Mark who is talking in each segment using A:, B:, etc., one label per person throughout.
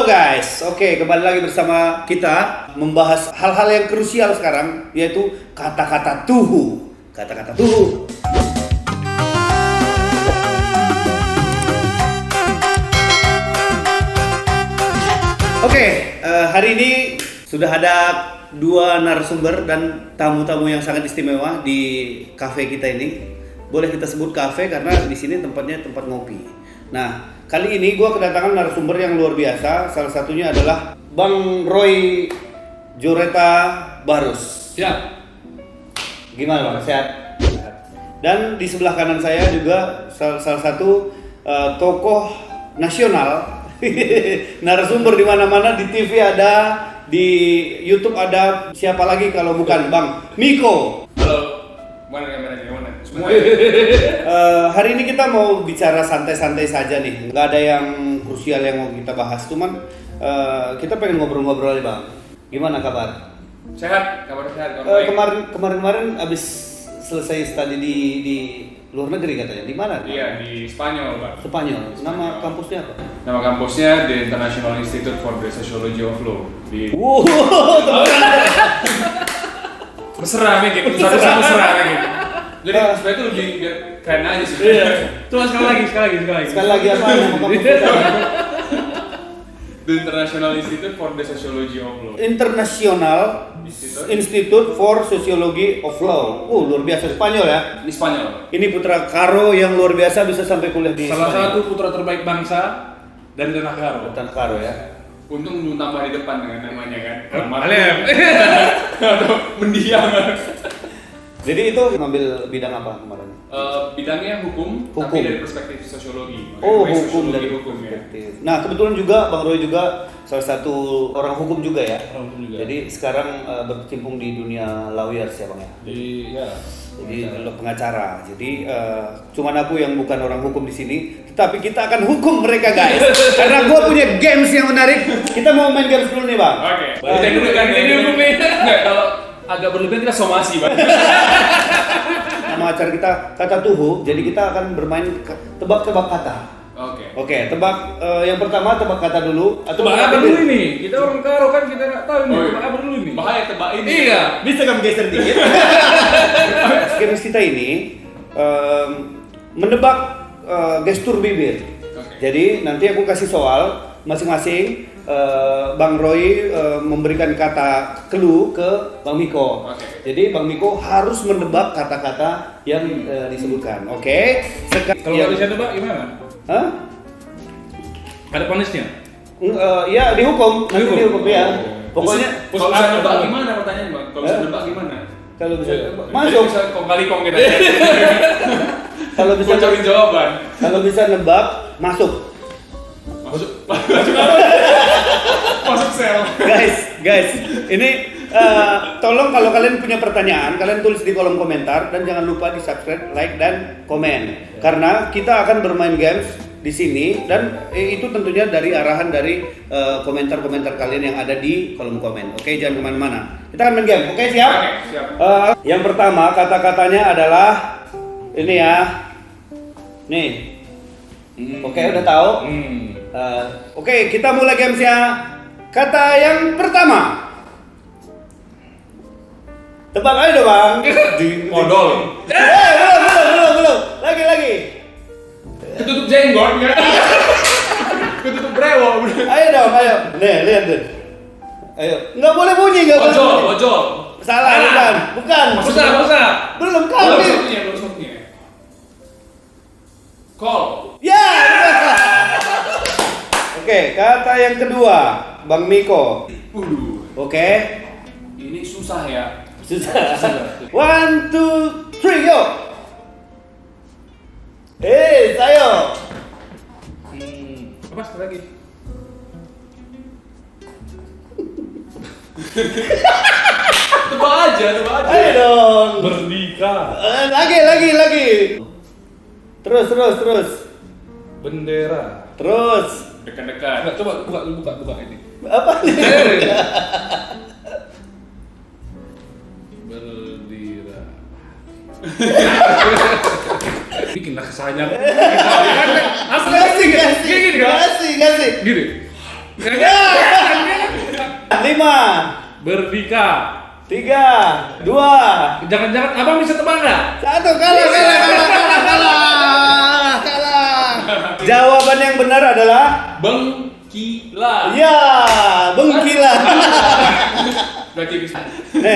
A: Halo guys, oke kembali lagi bersama kita membahas hal-hal yang krusial sekarang, yaitu kata-kata tuhu. Kata-kata tuhu. Oke, hari ini sudah ada dua narasumber dan tamu-tamu yang sangat istimewa di kafe kita ini. Boleh kita sebut kafe karena di sini tempatnya tempat ngopi. Nah, kali ini gue kedatangan narasumber yang luar biasa. Salah satunya adalah Bang Roy Joreta Barus.
B: Siap.
A: Gimana Bang? Sehat? Dan di sebelah kanan saya juga salah satu tokoh nasional, narasumber di mana-mana, di TV ada, di YouTube ada. Siapa lagi kalau bukan Bang Miko?
B: Halo. Mana? Semua.
A: Hari ini kita mau bicara santai-santai saja nih, nggak ada yang krusial yang mau kita bahas, cuman kita pengen ngobrol-ngobrol aja Bang. Gimana kabar?
B: Sehat, kabar sehat.
A: Kemarin abis selesai studi di luar negeri katanya, di mana?
B: Iya, di Spanyol, Pak.
A: Spanyol. Nama kampusnya apa?
B: Nama kampusnya The International Institute for the Sociology of Law. Di mesra nih gitu, satu-satu mesra nih gitu. Jadi sebenarnya itu lebih biar keren aja sih.
C: Coba sekali lagi.
A: Sekali lagi apa nama kampusnya?
B: The International Institute for the Sociology of Law.
A: International Institute for Sociology of Law. Luar biasa, Spanyol ya.
B: Ini Spanyol.
A: Ini putra Karo yang luar biasa bisa sampai kuliah di
C: Salah
A: Spanyol.
C: satu putra terbaik bangsa dari Tanah Karo.
A: Putra Karo ya.
B: Untung belum tambah di depan dengan namanya kan.
C: Alem.
B: Atau mendiam.
A: Jadi itu ngambil bidang apa kemarin?
B: Bidangnya hukum,
A: Hukum.
B: tapi dari perspektif sosiologi.
A: Oh,
B: Makanya
A: hukum
B: sosiologi
A: dari
B: hukum ya.
A: perspektif. Nah, kebetulan juga Bang Roy juga salah satu orang hukum juga ya.
C: Orang hukum juga.
A: Jadi sekarang berkecimpung di dunia lawyers ya Bang ya. Jadi lo pengacara. Jadi cuman aku yang bukan orang hukum di sini, tetapi kita akan hukum mereka guys. Karena gua punya games yang menarik. Kita mau main games dulu nih Bang.
B: Oke.
C: Kita dulu kan ini hukumnya.
B: Enggak, kalau agak berlebihan kita somasi, Bang.
A: Nama acara kita kata tuhu. Jadi kita akan bermain tebak-tebak kata.
B: Oke.
A: Oke, tebak yang pertama tebak kata dulu atau
C: Tebak apa dulu ini? Kita orang Karo kan kita nggak tahu nih.
B: Oh, iya.
C: Tebak apa dulu ini?
B: Bahaya tebak ini.
C: Iya.
A: Bisa kamu geser dikit? Games kita ini menebak gestur bibir.
B: Oke.
A: Jadi nanti aku kasih soal masing-masing. Bang Roy memberikan kata clue ke Bang Miko.
B: Oke.
A: Jadi Bang Miko harus menebak kata-kata yang disebutkan. Oke?
C: Kalau nggak bisa tebak gimana?
A: Hah?
C: Ada panisnya?
A: Ya dihukum. Nanti dihukum ya. Pokoknya
B: Kalau bisa nebak gimana pertanyaannya, Bang? Kalau bisa nebak gimana?
A: kalau bisa
B: Jadi
A: masuk.
B: bisa kong kali kong kita.
A: Kalau bisa
B: Bocorin jawaban.
A: kalau bisa nebak masuk.
B: Masuk masuk sel.
A: Guys, ini tolong kalau kalian punya pertanyaan, kalian tulis di kolom komentar dan jangan lupa di subscribe, like dan komen. Karena kita akan bermain games di sini dan itu tentunya dari arahan dari komentar-komentar kalian yang ada di kolom komen. Oke, jangan kemana-mana. Kita akan main game. Oke, siap?
B: Oke, siap.
A: Yang pertama kata-katanya adalah ini ya. Nih. Oke, udah tahu? Oke, kita mulai gamesnya. Kata yang pertama. Tebak aja dong Bang.
B: Odol.
A: Belum. Lagi.
B: Ketutup jenggot ya. Ketutup brewo.
A: Ayo dong. Nih, lihat deh. Ayo. Nggak boleh bunyi, nggak boleh bunyi.
B: Ojol.
A: Salah, bukan.
C: Busa.
A: Belum
B: Belum
A: kali.
B: satunya. Call.
A: Ya. Oke, kata yang kedua, Bang Miko. Oke.
B: Ini susah ya.
A: Susah. 1, 2, 3, go. Sayo.
C: Apa sekali lagi?
B: Tebak aja.
A: Ayo dong.
C: Merdeka.
A: Lagi. Terus.
C: Bendera.
A: Terus.
B: Dekat-dekat.
C: Nggak, coba buka ini.
A: Apa nih?
C: Bendera. Bikinlah kesannya.
A: Kasih.
C: Gini kan?
A: Kasih.
C: Gini.
A: Lima,
C: Berdika.
A: 3, 2,
C: Jangan-jangan abang bisa tebak nggak?
A: 1. Kalah. Jawaban yang benar adalah
B: Bengkila.
A: ya, Bengkila.
B: Berarti bisa.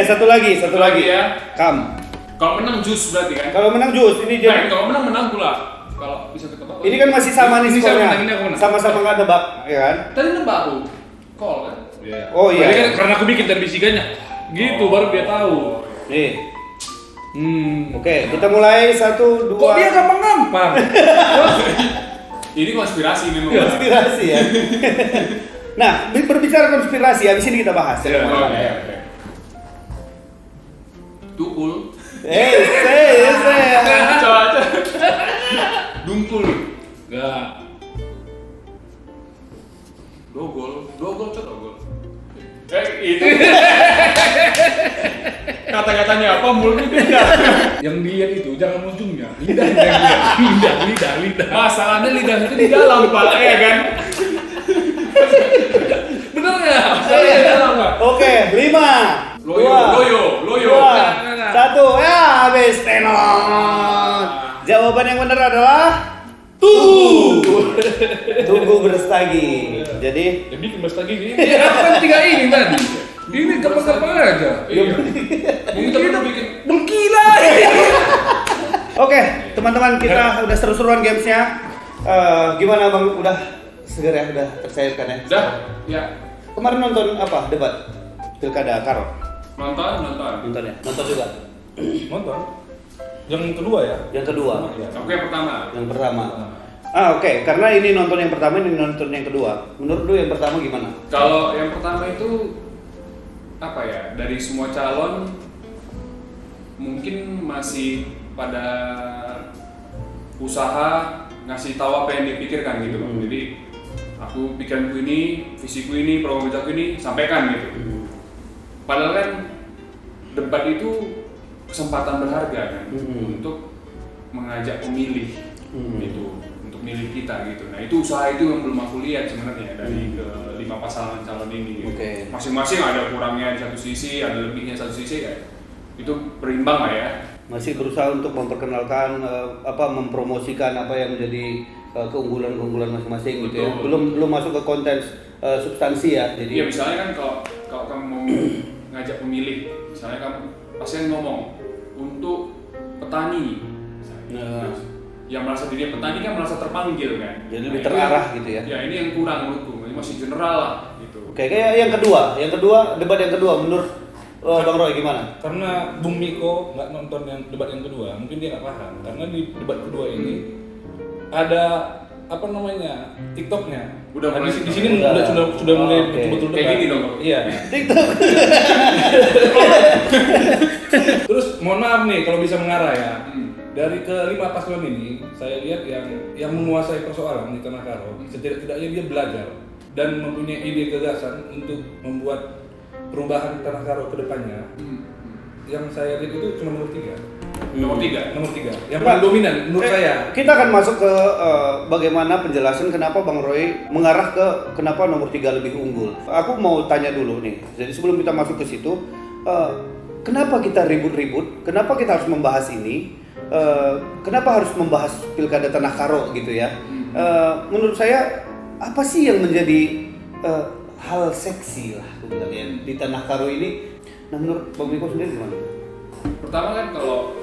A: Satu lagi
B: ya.
A: Kam.
B: Kalau menang jus berarti kan?
A: Kalau menang jus, ini
B: Nah,
A: jadi
B: kalau menang pula. Kalau bisa ketebak.
A: ini kan masih sama nih
C: Ini siapa
A: skornya.
C: menang, ini aku menang.
A: Sama-sama nggak tebak, ya kan?
B: Tadi nebak aku. Call kan?
C: Iya.
A: Oh, iya.
C: Berarti kan karena aku bikin dari bisikannya. Gitu baru dia tahu.
A: Nih. Oke, kita mulai 1, 2.
C: Kok dia gampang-gampang?
B: Ini konspirasi memang.
A: Konspirasi ya. Nah, berbicara konspirasi, habis ini kita bahas.
C: Iya.
B: Oke. Tukul. Coba. Dungkul.
C: Enggak.
B: Dogol coba dogol. Itu. Kata-katanya apa mulutnya beda.
C: Yang dia itu jangan ujungnya. Lidah.
B: Masalahnya lidahnya itu di dalam, Pak, ya kan?
C: Bener nggak? Saya di dalam nggak?
A: Oke, 5,
B: Loyo.
A: 1, ya habis tenor. Jawaban yang benar adalah Tunggu berstagi. Jadi
C: Ya bikin mas lagi ini. Aku kan 3 ini kan. Ini gampang-gampang aja.
B: Iya. Mungkin kita perlu bikin
C: Bengkila.
A: oke, teman-teman kita udah seru-seruan gamesnya. Gimana bang? Udah segar ya? Udah tercairkan ya?
B: Udah, ya.
A: Kemarin nonton apa? Debat Pilkada Karo?
B: Nonton.
A: Nonton ya? Nonton juga?
C: Nonton. Yang kedua ya.
A: Yang kedua?
B: Oke, pertama.
A: Yang pertama? Oke. Karena ini nonton yang pertama, ini nonton yang kedua. Menurut lu yang pertama gimana?
B: Kalau yang pertama itu apa ya? Dari semua calon mungkin masih pada usaha ngasih tahu apa yang dia pikirkan gitu loh. Jadi aku pikiranku ini, visiku ini, program kerjaku ini sampaikan gitu. Padahal kan debat itu kesempatan berharga kan untuk mengajak pemilih itu untuk milih kita gitu. Nah itu usaha itu yang belum aku lihat sebenarnya dari ke 5 pasangan calon ini. Gitu.
A: Oke.
B: Masing-masing ada kurangnya di satu sisi, ada lebihnya satu sisi ya. Itu berimbang lah ya.
A: Masih berusaha untuk memperkenalkan, mempromosikan apa yang menjadi keunggulan-keunggulan masing-masing gitu ya.
B: Betul.
A: Belum masuk ke konten substansi ya. Jadi
B: Iya misalnya kan kalau kamu mau ngajak pemilih, misalnya kamu pasti kan ngomong untuk petani, misalnya. Yang merasa dirinya petani kan merasa terpanggil kan.
A: Jadi lebih terarah gitu ya.
B: Ya ini yang kurang menurutku, ini masih general lah gitu.
A: Oke, kayak yang kedua, debat yang kedua menurut Bang Roy gimana?
C: Karena Bung Miko nggak nonton yang debat yang kedua, mungkin dia nggak paham. Karena di debat kedua ini ada apa namanya TikToknya.
B: Udah mulai
C: di sini sudah mulai betul-betul
B: Kayak
C: debat.
B: gini dong.
C: Iya.
A: TikTok.
C: Terus mohon maaf nih kalau bisa mengarah ya. Dari kelima paslon ini, saya lihat yang menguasai persoalan di Tanah Karo, setidak-tidaknya dia belajar dan mempunyai ide gagasan untuk membuat perubahan Tanah Karo ke depannya. Yang saya lihat itu cuma nomor 3.
B: Nomor
C: 3. Yang paling dominan menurut saya.
A: Kita akan masuk ke bagaimana penjelasan kenapa Bang Roy mengarah ke kenapa nomor 3 lebih unggul. Aku mau tanya dulu nih. Jadi sebelum kita masuk ke situ, kenapa kita ribut-ribut? Kenapa kita harus membahas ini? Kenapa harus membahas Pilkada Tanah Karo gitu ya? Menurut saya apa sih yang menjadi hal seksi lah sebenarnya di Tanah Karo ini? Nah menurut Bang Miko sendiri gimana?
B: Pertama kan kalau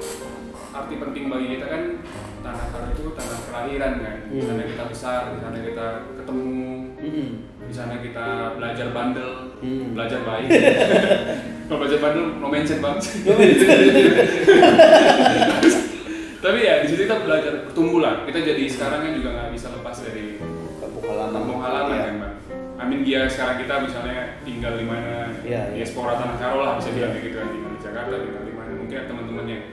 B: arti penting bagi kita kan Tanah Karo itu tanah kelahiran kan. Di sana kita besar, di sana kita ketemu, di sana kita belajar bandel, belajar baik. Kalau belajar bandel no mention bang. Tapi ya di situ kita belajar bertumbuh lah. Kita jadi sekarang kan juga nggak bisa lepas dari kampung halaman kan bang. Amin dia sekarang kita misalnya tinggal di mana, diaspora Tanah Karo lah bisa bilang kayak gitu kan, tinggal di Jakarta, tinggal di mana. Mungkin ada teman-teman yang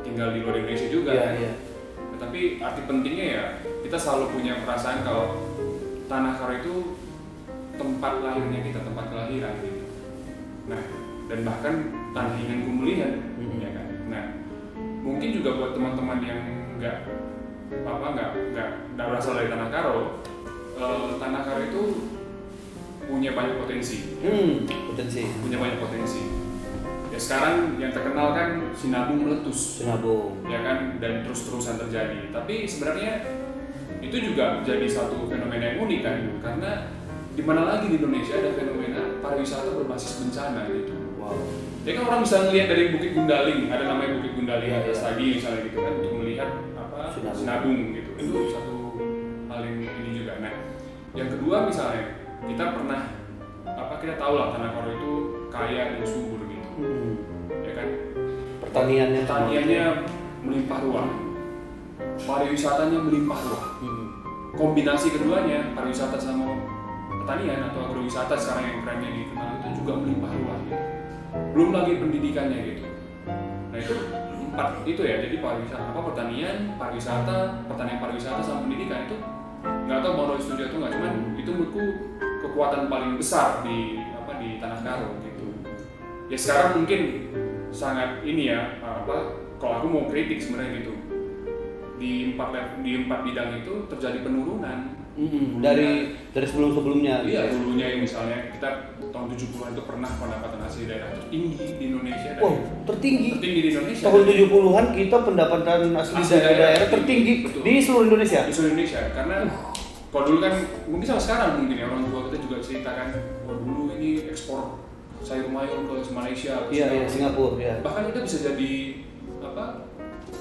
B: tinggal di luar Indonesia juga kan. Nah, tapi arti pentingnya ya kita selalu punya perasaan kalau Tanah Karo itu tempat lahirnya kita, tempat kelahiran gitu. Nah dan bahkan tanah ingin pemulihan, ya kan. Nah mungkin juga buat teman-teman yang nggak berasal dari Tanah Karo, Tanah Karo itu punya banyak potensi. Punya banyak potensi. Ya sekarang yang terkenal kan Sinabung meletus. Ya kan, dan terus-terusan terjadi. Tapi sebenarnya itu juga jadi satu fenomena yang unik kan, karena di mana lagi di Indonesia ada fenomena pariwisata berbasis bencana gitu.
A: Wow.
B: Ya kan orang bisa melihat dari Bukit Gundaling, ada namanya Bukit Gundaling atas lagi misalnya gitu kan, untuk melihat apa Sinabung gitu. Itu satu hal yang ini juga. Nah, yang kedua misalnya kita kita tahu lah Tanah Karo itu kaya dan subur gitu. Ya kan? Pertaniannya melimpah ruah. Pariwisatanya melimpah ruah. Kombinasi keduanya, pariwisata sama pertanian atau agrowisata sekarang yang kerennya dikenal itu juga melimpah ruah gitu. Belum lagi pendidikannya gitu. Nah itu empat itu ya, jadi pariwisata pertanian pariwisata sama pendidikan itu nggak tahu mau setuju atau nggak, cuman itu menurutku kekuatan paling besar di Tanah Karo gitu. Ya sekarang mungkin sangat ini ya kalau aku mau kritik sebenarnya gitu, di empat bidang itu terjadi penurunan.
A: Dari sebelumnya.
B: Iya, dulunya misalnya kita tahun 70-an itu pernah pendapatan asli daerah tertinggi di Indonesia.
A: Tertinggi
B: di Indonesia.
A: Tahun 70-an kita pendapatan asli daerah tertinggi di seluruh Indonesia.
B: Di seluruh Indonesia, karena kalau dulu kan mungkin sama sekarang mungkin ya, orang tua kita juga ceritakan dulu ini ekspor sayur mayur ke Malaysia,
A: ke Singapura.
B: Bahkan kita bisa jadi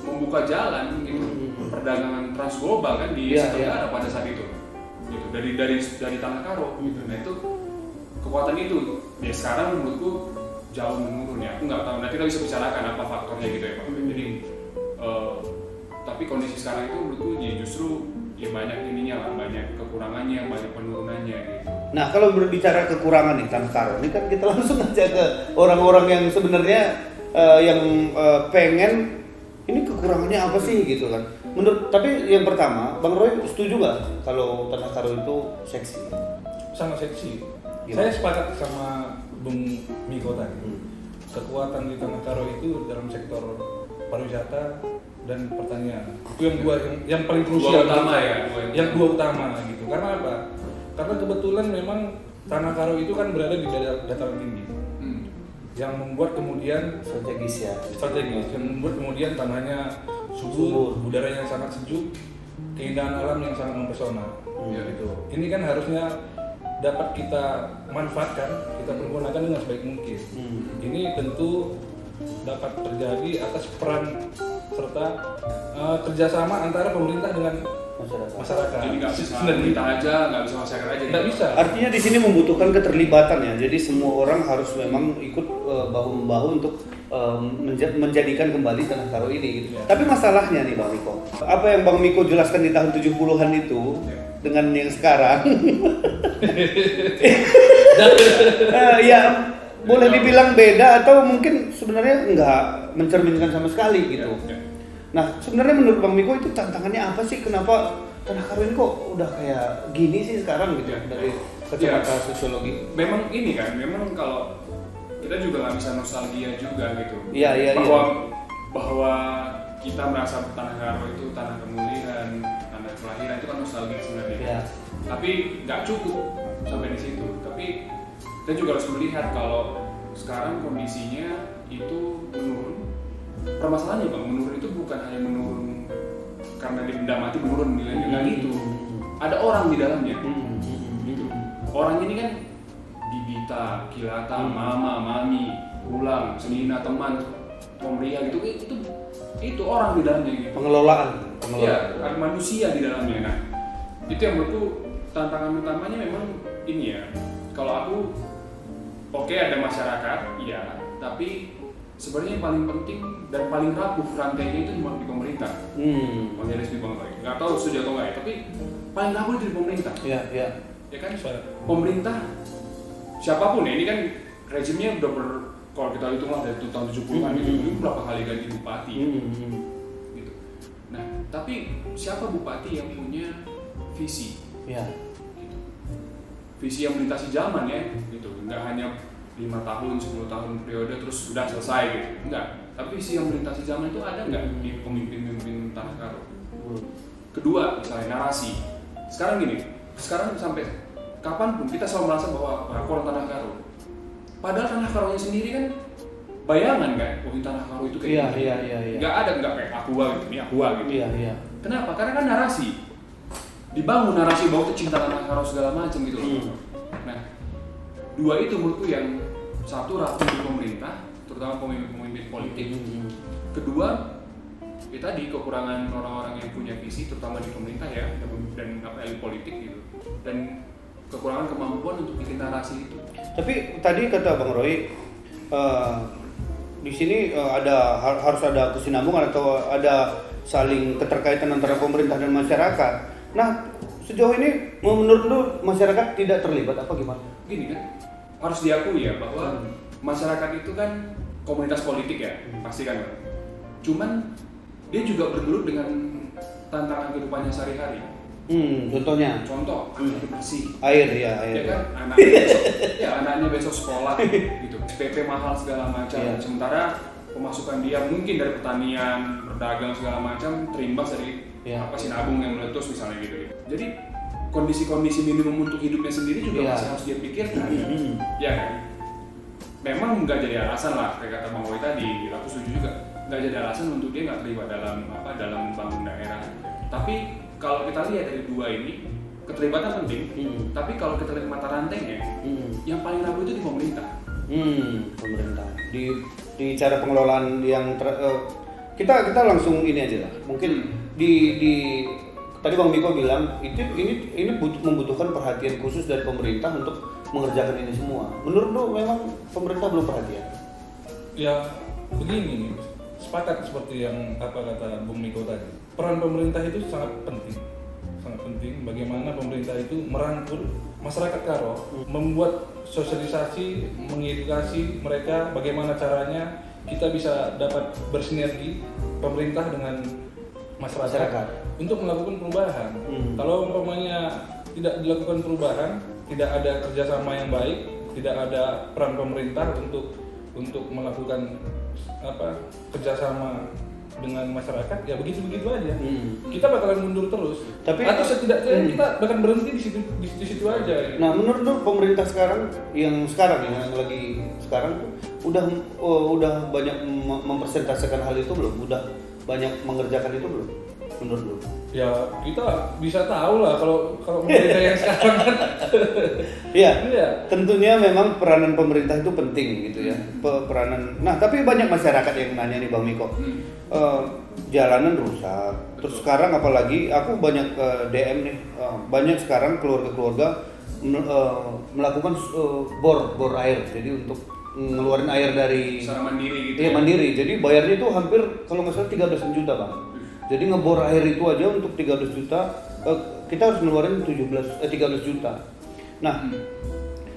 B: membuka jalan gitu, perdagangan transglobal kan di Asia Tenggara pada saat itu. Gitu, dari Tanah Karo gitu. Nah itu kekuatan itu ya sekarang menurutku jauh menurun ya. Aku nggak tahu, nanti kita bisa bicarakan apa faktornya gitu ya Pak. Jadi tapi kondisi sekarang itu menurutku ya justru ya banyak ininya lah, banyak kekurangannya, banyak penurunannya gitu.
A: Nah kalau berbicara kekurangan nih Tanah Karo, ini kan kita langsung aja ke orang-orang yang sebenarnya pengen ini kekurangannya apa sih gitu kan. Tapi yang pertama, Bang Roy setuju nggak kalau Tanah Karo itu seksi?
C: Sangat seksi.
A: Gimana?
C: Saya sepakat sama Bung Miko tadi. Kekuatan di Tanah Karo itu dalam sektor pariwisata dan pertanian. Itu yang paling krusial. Yang dua utama gitu. Karena apa? Karena kebetulan memang Tanah Karo itu kan berada di dataran tinggi. Yang membuat kemudian
A: strategis,
C: yang membuat kemudian tanahnya subur, udaranya sangat sejuk, keindahan alam yang sangat mempesona. Gitu. Ini kan harusnya dapat kita manfaatkan, kita pergunakan dengan sebaik mungkin. Ini tentu dapat terjadi atas peran serta kerjasama antara pemerintah dengan masyarakat.
B: Jadi nggak bisa pemerintah aja, nggak bisa masyarakat aja.
C: Nggak bisa.
A: Artinya di sini membutuhkan keterlibatan ya. Jadi semua orang harus memang ikut bahu membahu untuk menjadikan kembali Tanah Karo ini gitu. Tapi masalahnya nih Bang Miko, apa yang Bang Miko jelaskan di tahun 70-an itu dengan yang sekarang ya boleh dibilang beda atau mungkin sebenarnya nggak mencerminkan sama sekali gitu. Nah sebenarnya menurut Bang Miko itu tantangannya apa sih? Kenapa Tanah Karo ini kok udah kayak gini sih sekarang gitu dari kacamata sosiologi?
B: Memang ini kan, memang kalau kita juga nggak bisa nostalgia juga gitu.
A: Iya.
B: Bahwa kita merasa Tanah Karo itu tanah kemuliaan, tanah kelahiran, itu kan nostalgia sebenarnya.
A: Iya.
B: Tapi nggak cukup sampai di situ. Tapi kita juga harus melihat kalau sekarang kondisinya itu menurun. Permasalahannya Bang, menurun itu bukan hanya menurun karena di benda mati menurun nilainya gitu. Ada orang di dalamnya. Gitu. Orang ini kan Bibita, Kilata, Mama, Mami, Ulang, Senina, teman, Pembria gitu, itu orang di dalamnya gitu.
A: Pengelolaan.
B: Iya, ada manusia di dalamnya. Nah, itu yang menurutku tantangan utamanya memang ini ya. Kalau aku oke, ada masyarakat, iya, tapi sebenarnya yang paling penting dan paling rapuh rantainya itu di pemerintah. Bang Yaris di Bang Roy. Nggak tahu setuju atau nggak ya, tapi paling rapuh itu di pemerintah.
A: Iya.
B: Ya kan, pemerintah siapapun ya, ini kan rezimnya udah kalau kita hitung lah dari tahun 70-an gitu, ini berapa kali ganti bupati gitu. Nah, tapi siapa bupati yang punya visi?
A: Iya.
B: Gitu. Visi yang melintasi zaman ya, gitu. Nggak hanya 5 tahun, 10 tahun periode terus sudah selesai gitu. Enggak. Tapi visi yang melintasi zaman itu ada nggak di pemimpin-pemimpin Tanah Karo? Kedua, misalnya narasi. Sekarang gini, sekarang sampai kapanpun kita selalu merasa bahwa aku orang Tanah Karo. Padahal Tanah Karonya sendiri kan bayangan kan, oh Tanah Karo itu kayak
A: Iya.
B: nggak ada, nggak kayak Aqua gitu, ini Aqua gitu.
A: Iya.
B: Kenapa? Karena kan narasi dibangun, narasi bahwa itu cinta Tanah Karo segala macam gitu loh. Nah, dua itu menurutku yang satu rapuh di pemerintah, terutama pemimpin politik. Kedua, ya tadi kekurangan orang-orang yang punya visi, terutama di pemerintah ya, dan elit politik gitu, dan kekurangan kemampuan untuk bikin narasi itu.
A: Tapi tadi kata Bang Roy, di sini harus ada kesinambungan atau ada saling keterkaitan antara pemerintah dan masyarakat. Nah, sejauh ini menurut lu masyarakat tidak terlibat apa gimana?
B: Gini kan, harus diakui ya bahwa masyarakat itu kan komunitas politik ya, pasti kan. Cuman dia juga bergelut dengan tantangan kehidupannya sehari-hari. Contoh, air bersih.
A: Air.
B: Ya kan, anaknya besok sekolah gitu. SPP mahal segala macam. Sementara pemasukan dia mungkin dari pertanian, berdagang segala macam terimbas dari nabung yang meletus misalnya gitu. Jadi kondisi-kondisi minimum untuk hidupnya sendiri juga masih harus dia pikirkan. Ya kan? Memang nggak jadi alasan lah, kayak kata Bang Boy tadi, aku setuju juga. Nggak jadi alasan untuk dia nggak terlibat dalam membangun daerah. Tapi kalau kita lihat dari dua ini, keterlibatan penting. Tapi kalau kita lihat mata rantainya, yang paling rapuh itu di pemerintah.
A: Pemerintah. Di cara pengelolaan yang kita langsung ini aja lah. Mungkin di tadi Bang Miko bilang ini membutuhkan perhatian khusus dari pemerintah untuk mengerjakan ini semua. Menurut lu memang pemerintah belum perhatian?
C: Ya begini, sepakat seperti yang kata Bung Miko tadi. Peran pemerintah itu sangat penting. Bagaimana pemerintah itu merangkul masyarakat Karo, membuat sosialisasi, mengedukasi mereka bagaimana caranya kita bisa dapat bersinergi pemerintah dengan masyarakat untuk melakukan perubahan. Kalau umpamanya tidak dilakukan perubahan, tidak ada kerjasama yang baik, tidak ada peran pemerintah untuk melakukan kerjasama dengan masyarakat, ya begitu aja. Kita bakalan mundur terus. Atau setidaknya kita bahkan berhenti di situ aja.
A: Nah, menurut lu pemerintah yang lagi sekarang udah banyak mempresentasikan hal itu belum? Udah banyak mengerjakan itu belum? Menurut lu?
C: Ya kita bisa tahu lah kalau pemerintah yang sekarang kan.
A: Iya. Tentunya memang peranan pemerintah itu penting gitu ya. Nah, tapi banyak masyarakat yang nanya nih Bang Miko. Jalanan rusak. Terus sekarang apalagi aku banyak DM nih. Banyak sekarang keluarga-keluarga melakukan bor air. Jadi untuk ngeluarin air dari
B: secara mandiri gitu.
A: Iya, mandiri. Jadi bayarnya itu hampir kalau nggak salah 13 juta, Bang. Jadi ngebor air itu aja untuk 13 juta, kita harus ngeluarin 13 juta. Nah,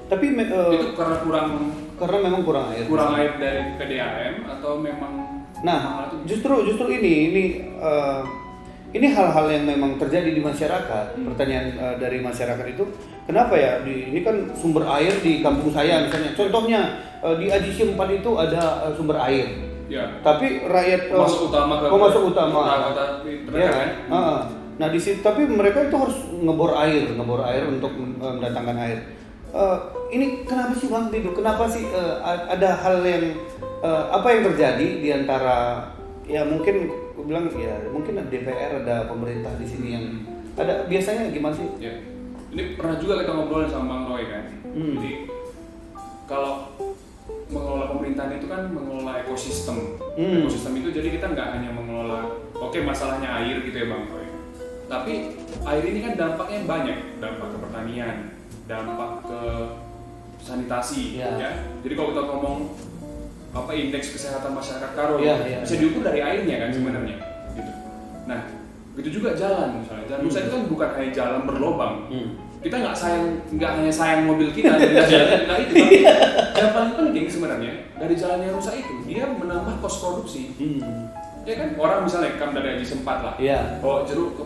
A: tapi
B: itu karena
A: memang kurang air.
B: Kurang air dari PDAM atau memang?
A: Nah, justru ini hal-hal yang memang terjadi di masyarakat. Pertanyaan dari masyarakat itu, kenapa ya? Ini kan sumber air di kampung saya misalnya. Contohnya di Aji 4 itu ada sumber air.
B: Ya.
A: Tapi rakyat masuk utama. Ya kan? Nah di situ tapi mereka itu harus ngebor air untuk mendatangkan air. Ini kenapa sih Bang Dido? Kenapa sih ada hal yang apa yang terjadi di antara ya mungkin bilang ya mungkin DPR ada pemerintah di sini yang ada biasanya gimana sih?
B: Ya. Ini pernah juga kita ngobrolin sama Bang Roy kan. Jadi kalau mengelola pemerintahan itu kan mengelola ekosistem. Ekosistem itu jadi kita nggak hanya mengelola masalahnya air gitu ya Bang Roy. Tapi air ini kan dampaknya banyak, dampak ke pertanian, dampak ke sanitasi ya. Jadi kalau kita ngomong indeks kesehatan masyarakat Karo bisa diukur dari airnya kan sebenarnya gitu. Nah, begitu juga jalan misalnya. Jalan rusak itu kan bukan hanya jalan berlobang. Kita nggak hanya sayang mobil kita dari jalan itu, tapi yang paling penting sebenarnya dari jalannya rusak itu dia menambah kos produksi. Ya kan orang misalnya dari Aji 4 lah, bawa jeruk ke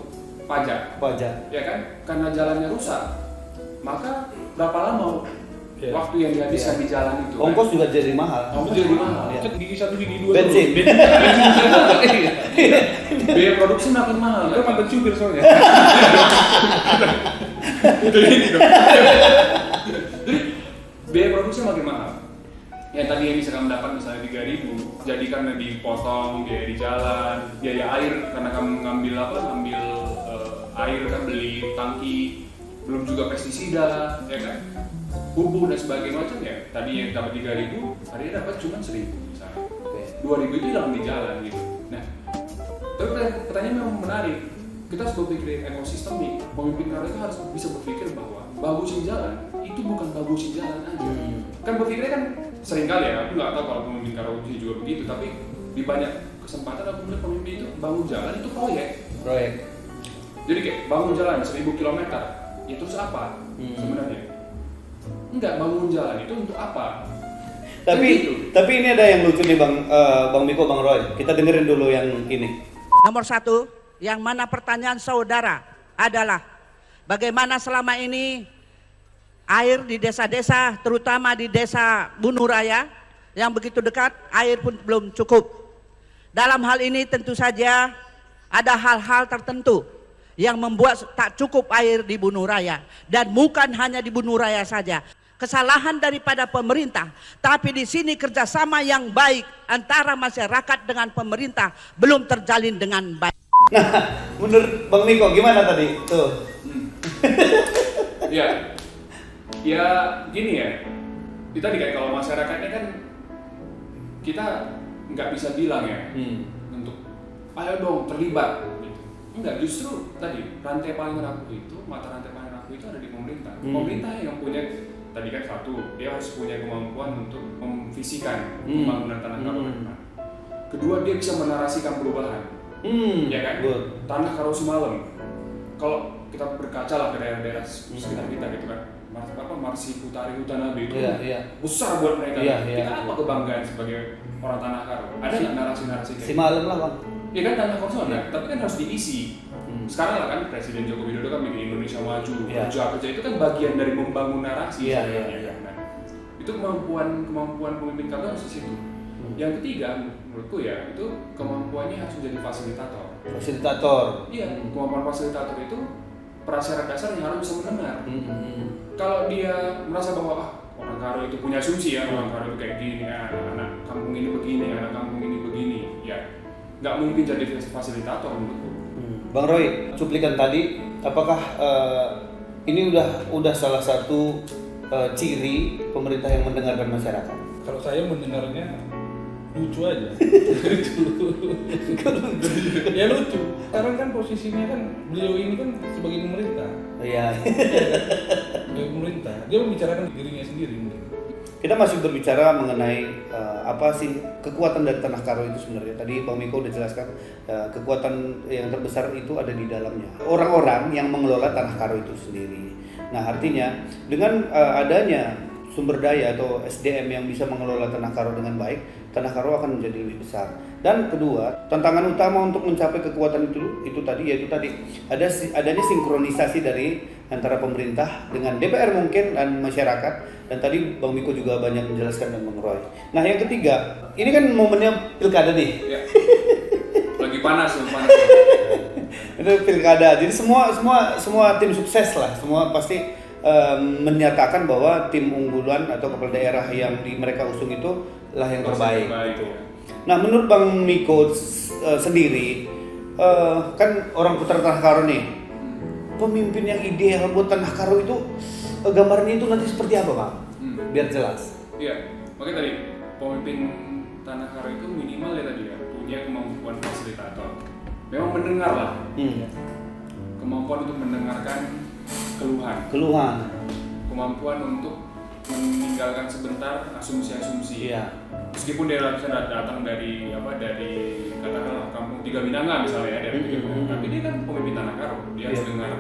B: pajak, ya kan karena jalannya rusak, maka berapa lama waktu yang dihabiskan di jalan itu?
A: Ongkos juga jadi mahal.
C: Gigi 1 gigi 2
A: bensin.
B: Biaya produksi makin mahal.
C: Itu mantan supir soalnya.
B: Itu ini dong. Jadi biaya produksi makin mahal. Yang tadi yang bisa kamu dapat misalnya 3.000, jadi karena dipotong biaya di jalan, biaya air karena kamu ngambil air kan, beli tangki, belum juga pestisida, ya kan, pupuk dan sebagainya macam ya. Tadi yang dapat 3.000, hari ini dapat cuma 1.000 misalnya. 2.000 itu hilang di jalan gitu. Nah, tapi pertanyaan memang menarik. Kita harus berpikir ekosistemik. Pemimpin Karo itu harus bisa berpikir bahwa bagusin jalan itu bukan bagusin jalan aja. Kan berpikirnya kan sering kali ya, aku nggak tahu kalau pemimpin Karo juga begitu, tapi di banyak kesempatan aku melihat pemimpin itu bangun jalan itu proyek. Jadi kayak bangun jalan 1.000 km, ya terus apa sebenarnya? Enggak, bangun jalan itu untuk apa?
A: Tapi ini ada yang lucu nih Bang Miko, Bang Roy. Kita dengerin dulu yang ini.
D: Nomor 1, yang mana pertanyaan saudara adalah bagaimana selama ini air di desa-desa, terutama di desa Bunuh Raya yang begitu dekat, air pun belum cukup. Dalam hal ini tentu saja ada hal-hal tertentu yang membuat tak cukup air di Bunuh Raya, dan bukan hanya di Bunuh Raya saja. Kesalahan daripada pemerintah, tapi di sini kerjasama yang baik antara masyarakat dengan pemerintah belum terjalin dengan baik.
A: Nah, menurut Bang Miko gimana tadi? Tuh.
B: Ya gini ya. Kita kayak kalau masyarakatnya kan kita nggak bisa bilang ya untuk ayo dong terlibat. Gitu. Enggak, justru tadi rantai paling rapuh itu, mata rantai paling rapuh itu ada di pemerintah. Pemerintah yang punya tadi kan satu, dia harus punya kemampuan untuk memvisikan pembangunan Tanah Karo. Kedua, dia bisa menarasikan perubahan. Ya kan? Tanah Karo Simalem. Kalau kita berkaca lah ke daerah-daerah sekitar kita gitu kan, Marsi Putari Hutanabe itu besar buat mereka. Kita apa kebanggaan sebagai orang Tanah Karo? Ada nggak narasi-narasi kayak
A: Simalem lah Bang.
B: Iya kan, Tanah Karo Simalem, tapi kan harus diisi. Sekarang lah kan Presiden Joko Widodo kan bikin Indonesia Maju, kerja itu kan bagian dari membangun narasi. Nah, itu kemampuan pemimpin Karo harus di situ. Yang ketiga, menurutku ya, itu kemampuannya harus menjadi fasilitator. Iya, kemampuan fasilitator itu prasyarat dasar yang harus bisa mendengar. Kalau dia merasa bahwa orang Karo itu punya asumsi ya, orang Karo itu kayak gini, anak kampung ini begini, anak kampung ini begini, ya nggak mungkin jadi fasilitator menurutku.
A: Bang Roy, cuplikan tadi, apakah ini udah salah satu ciri pemerintah yang mendengarkan masyarakat?
C: Kalau saya mendengarnya lucu aja. Ya lucu. Sekarang kan posisinya kan beliau ini kan sebagai pemerintah.
A: Iya.
C: Sebagai pemerintah, dia membicarakan dirinya sendiri mungkin.
A: Kita masih berbicara mengenai apa sih kekuatan dari Tanah Karo itu sebenarnya. Tadi Bang Miko udah jelaskan kekuatan yang terbesar itu ada di dalamnya. Orang-orang yang mengelola Tanah Karo itu sendiri. Nah, artinya dengan adanya sumber daya atau SDM yang bisa mengelola Tanah Karo dengan baik, Tanah Karo akan menjadi lebih besar. Dan kedua, tantangan utama untuk mencapai kekuatan itu tadi adanya sinkronisasi dari antara pemerintah dengan DPR mungkin dan masyarakat. Dan tadi Bang Miko juga banyak menjelaskan dan Bang Roy. Nah, yang ketiga, ini kan momennya pilkada nih.
B: Ya. Lagi panas.
A: Itu pilkada. Jadi semua tim sukses lah, semua pasti menyatakan bahwa tim unggulan atau kepala daerah yang mereka usung itu lah yang terbaik. Gitu. Nah, menurut Bang Miko sendiri, kan orang putra Tanah Karo nih, pemimpin yang ideal buat Tanah Karo itu gambarnya itu nanti seperti apa, Bang? Biar jelas.
B: Iya, makanya tadi pemimpin Tanah Karo itu minimal ya tadi ya punya kemampuan fasilitator. Memang mendengar lah. Kemampuan untuk mendengarkan keluhan. Kemampuan untuk meninggalkan sebentar asumsi-asumsi.
A: Iya.
B: Meskipun dia bisa datang dari katakanlah kampung Tiga Minanga misalnya ya, dari Tiga Minanga, tapi dia kan pemimpin Tanah Karo, dia harus dengar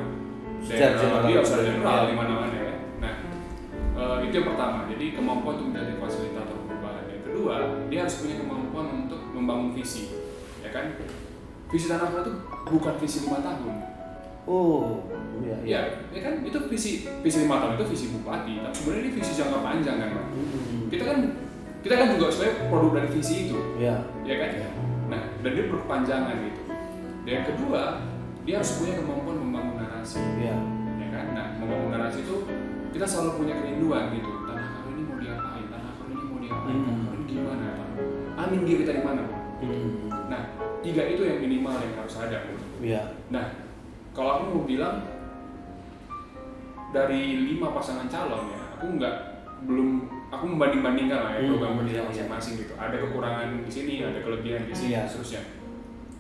B: daerah, dia harus ada general di mana-mana ya. Nah, itu yang pertama. Jadi kemampuan untuk menjadi fasilitator perubahan. Yang kedua, dia harus punya kemampuan untuk membangun visi, ya kan? Visi Tanah Karo itu bukan visi 5 tahun.
A: Oh, iya.
B: Ya kan itu visi 5 tahun itu visi bupati, tapi sebenarnya ini visi jangka panjang kan, Bang. Kita kan juga sebenarnya produk dari visi itu. Iya. Ya kan? Nah, dan dia berkepanjangan gitu. Dan yang kedua, dia harus punya kemampuan membangun narasi.
A: Iya.
B: Ya kan? Nah, membangun narasi itu kita selalu punya kerinduan gitu. Tanah Karo ini mau diapain? Tanah Karo ini mau diapain? Tanah Karo ini gimana? Amin dia kita di mana? Nah, 3 itu yang minimal yang harus ada. Gitu.
A: Iya.
B: Nah, kalau aku mau bilang dari 5 pasangan calon ya, aku membanding-bandingkan lah ya program kerja masing-masing gitu. Ada kekurangan di sini, ada kelebihan di sini, seterusnya.